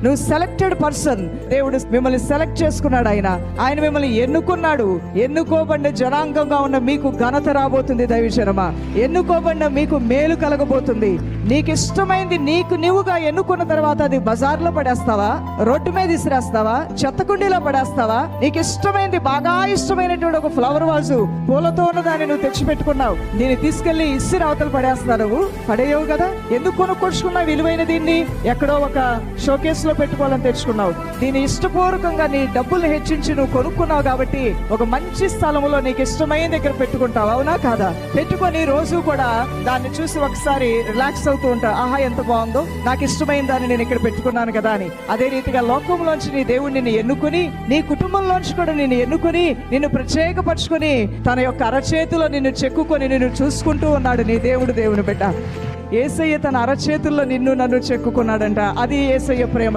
నువ్వు selected person. దేవుడు మిమ్మల్ని సెలెక్ట్ చేసుకున్నాడు. ఆయన మిమ్మల్ని ఎన్నుకున్నాడు. ఎన్నుకోబడిన జనాంగంగా ఉన్న మీకు ఘనత రాబోతుంది. దైవజనమా, ఎన్నుకోబడిన మీకు మేలు కలగబోతుంది. నీకు ఇష్టమైంది నీకు నువ్వుగా ఎన్నుకున్న తర్వాత అది బజార్లో పడేస్తావా, రోడ్డు మీద ఇసిరేస్తావా, చెత్తకుండీలో పడేస్తావా? నీకు ఇష్టమైంది, బాగా ఇష్టమైనటువంటి ఒక ఫ్లవర్ వాజు పూలతో ఉన్నదాన్ని నువ్వు తెచ్చిపెట్టుకున్నావు, దీన్ని తీసుకెళ్లి ఇసిరి అవతల పడేస్తున్నావు. నువ్వు పడేయవు కదా. ఎందుకు కొనుక్కొచ్చుకున్నావు విలువైన దీన్ని? ఎక్కడో ఒక షోకేస్ లో పెట్టుకోవాలని తెచ్చుకున్నావు. దీని ఇష్టపూర్వకంగా నీ డబ్బులు హెచ్చించి నువ్వు కొనుక్కున్నావు కాబట్టి ఒక మంచి స్థలంలో నీకు ఇష్టమైన దగ్గర పెట్టుకుంటావు. అవునా కాదా? పెట్టుకొని రోజు కూడా దాన్ని చూసి ఒకసారి రిలాక్స్ అవుతూ ఉంటావు. ఆహా, ఎంత బాగుందో, నాకు ఇష్టమైన దాన్ని నేను ఇక్కడ పెట్టుకున్నాను కదా అని. అదే రీతిగా లోకంలోంచి నీ దేవుడు నిన్ను ఎన్నుకుని, నీ కుటుంబంలోంచి కూడా నిన్ను ఎన్నుకుని, నిన్ను ప్రత్యేకపరచుకొని తన యొక్క అరచేతిలో నిన్ను చెక్కుకొని నిన్ను చూసుకుంటూ ఉన్నాడు నీ దేవుడు. దేవుని బిడ్డ యేసయ్య తన అరచేతుల్లో నిన్ను నన్ను చెక్కుకున్నాడంట. అది యేసయ్య ప్రేమ.